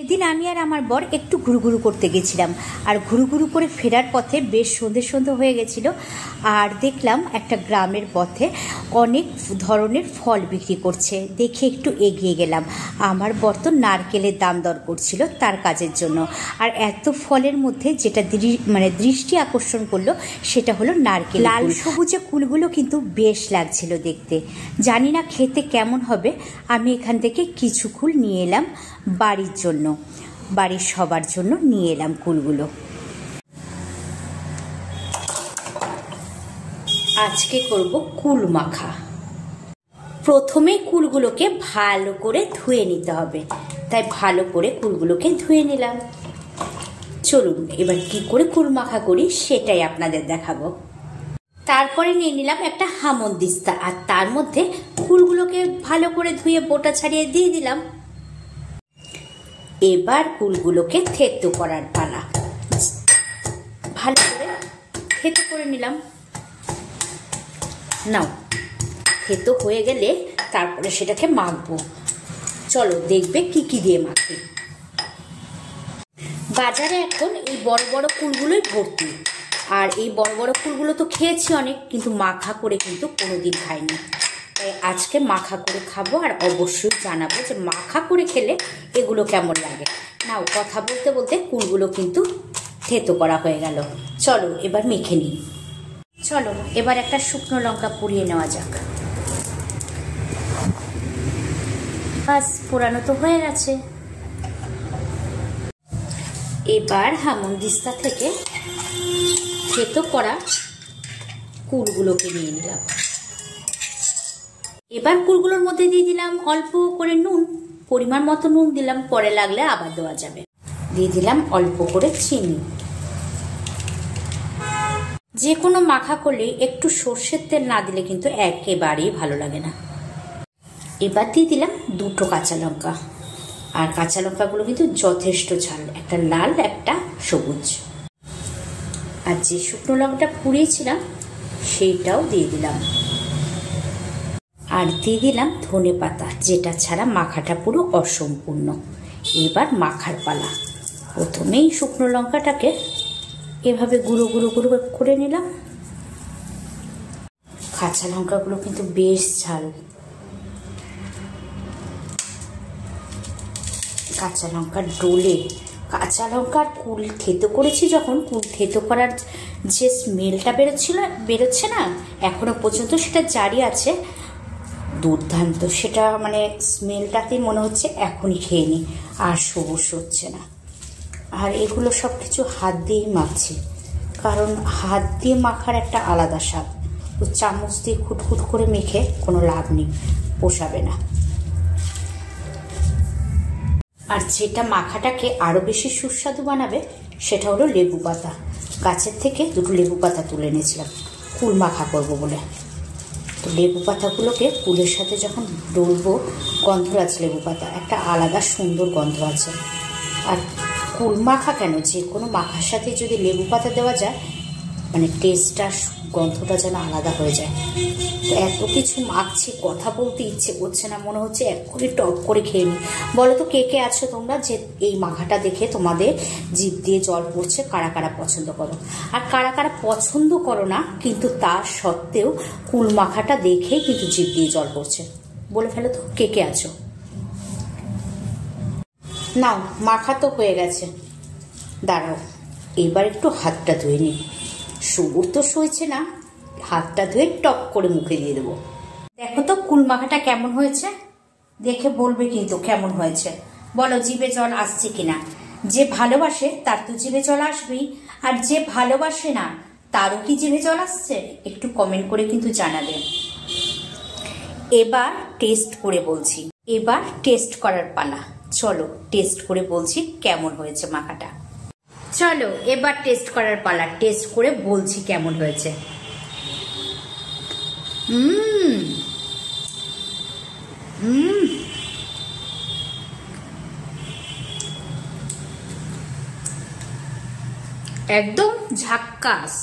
সেদিন আমি আর আমার বর একটু ঘুরুঘুরু করতে গেছিলাম, আর ঘুরুঘুরু করে ফেরার পথে বেশ সন্ধে সন্ধে হয়ে গেছিল। আর দেখলাম একটা গ্রামের পথে অনেক ধরনের ফল বিক্রি করছে, দেখে একটু এগিয়ে গেলাম। আমার বর তো নারকেলের দাম দর করছিল তার কাজের জন্য, আর এত ফলের মধ্যে যেটা দৃষ্টি আকর্ষণ করলো সেটা হলো নারকেল। লাল সবুজে কুলগুলো কিন্তু বেশ লাগছিল দেখতে, জানি না খেতে কেমন হবে। আমি এখান থেকে কিছু কুল নিয়ে এলাম বাড়ির জন্য, বাড়ির সবার জন্য নিয়ে এলাম কুলগুলো। আজকে করব কুল মাখা। প্রথমে কুলগুলোকে ভালো করে ধুয়ে নিতে হবে, তাই ভালো করে কুলগুলোকে ধুয়ে নিলাম। চলুন এবার কি করে কুল মাখা করি সেটাই আপনাদের দেখাবো। তারপরে নিয়ে নিলাম একটা হামনদিস্তা, আর তার মধ্যে কুলগুলোকে ভালো করে ধুয়ে বোটা ছাড়িয়ে দিয়ে দিলাম। এবার কুলগুলোকে থেতো করার পালা। ভালো করে থেতো করে নিলাম। নাও, থেতো হয়ে গেলে তারপরে সেটাকে মাখবো। চলো দেখবে কি কি দিয়ে মাখি। বাজারে এখন এই বড় বড় কুলগুলোই ভর্তি, আর এই বড় বড় কুলগুলো তো খেয়েছি অনেক, কিন্তু মাখা করে কিন্তু কোনোদিন খাইনি। তাই আজকে মাখা করে খাবো, আর অবশ্যই জানাবো যে মাখা করে খেলে এগুলো কেমন লাগে। নাও, কথা বলতে বলতে কুলগুলো কিন্তু থেতো করা হয়ে গেল। চলো এবার মেখে নিই। চলো এবার একটা শুকনো লঙ্কা পুড়িয়ে নেওয়া যাক। বাস, পোড়ানো তো হয়ে গেছে। এবার হামনদিস্তা থেকে থেতো করা কুলগুলোকে নিয়ে নিলাম। এবার কুলগুলোর মধ্যে দিয়ে দিলাম অল্প করে নুন, পরিমাণ মতো নুন দিলাম, পরে লাগলে আবার দেওয়া যাবে। দিয়ে দিলাম অল্প করে চিনি। যে কোনো মাখা করলে একটু সর্ষের তেল না দিলে কিন্তু একেবারেই ভালো লাগে না। এবার দিয়ে দিলাম দুটো কাঁচা লঙ্কা, আর কাঁচা লঙ্কাগুলো কিন্তু যথেষ্ট ঝাল, একটা লাল একটা সবুজ। আর যে শুকনো লঙ্কাটা পুড়িয়েছিলাম সেইটাও দিয়ে দিলাম। আর দিয়ে দিলাম ধনে পাতা, যেটা ছাড়া মাখাটা পুরো অসম্পূর্ণ। এবার মাখার পালা। প্রথমেই শুকনো লঙ্কাটাকে এভাবে গুঁড়ো গুঁড়ো গুঁড়ো করে নিলাম। কাঁচা লঙ্কাগুলো কিন্তু বেশ ঝাল। কাঁচা লঙ্কার ডোলে, কাঁচা লঙ্কার কুল থেতো করেছি যখন, কুল থেতো করার যে স্মেলটা বেরোচ্ছে না, এখনো পর্যন্ত সেটা জারি আছে। দুর্দান্ত, সেটা স্মেলটাতে মনে হচ্ছে এখনই খেয়ে নিই, আর সবুজ হচ্ছে না। আর এগুলো সব কিছু হাত দিয়েই মাখছি, কারণ হাত দিয়ে মাখার একটা আলাদা স্বাদ। ও চামচ দিয়ে খুটখুট করে মেখে কোনো লাভ নেই, পোষাবে না। আর যেটা মাখাটাকে আরও বেশি সুস্বাদু বানাবে সেটা হলো লেবু পাতা। গাছের থেকে দুটো লেবু পাতা তুলে এনেছিলাম কুল মাখা করবো বলে। তো লেবু পাতাগুলোকে কুলের সাথে যখন ডলবো, গন্ধরাজ লেবু পাতা, একটা আলাদা সুন্দর গন্ধ আছে। আর কুল মাখা কেন, যে কোনো মাখার সাথে যদি লেবু পাতা দেওয়া যায়, টেস্টটা, গন্ধটা যেন আলাদা হয়ে যায়। তো এত কিছু মাখছি, কথা বলতে ইচ্ছে করছে না, মনে হচ্ছে এক্ষুনি টপ করে খেয়ে নিই। বলো তো কে কে আছো তোমরা যে এই মাখাটা দেখে তোমাদের জিভ দিয়ে জল পড়ছে, কারা কারা পছন্দ করো, আর কারা কারা পছন্দ করো না কিন্তু তার সত্ত্বেও কুল মাখাটা দেখেই কিন্তু জিভ দিয়ে জল পড়ছে, বলে ফেলো তো কে কে আছো। নাও, মাখা তো হয়ে গেছে, দাঁড়াও এবার একটু হাতটা ধুয়ে নিই। সবুর তো সইছে না, হাতটা ধুয়ে টপ করে মুখে দিয়ে দেবো। দেখো তো কুল মাখাটা কেমন হয়েছে, দেখে বলবে কিন্তু কেমন হয়েছে। বলো জিভে জল আসছে কিনা। যে ভালোবাসে তার তো জিভে জল আসবেই, আর যে ভালোবাসে না তারও কি জিভে জল আসছে, একটু কমেন্ট করে কিন্তু জানাবে। এবার টেস্ট করে বলছি, এবার টেস্ট করার পালা। চলো টেস্ট করে বলছি কেমন হয়েছে মাখাটা। চলো এবার টেস্ট করার পালা, টেস্ট করে বলছি কেমন হয়েছে। একদম ঝাক্কাস।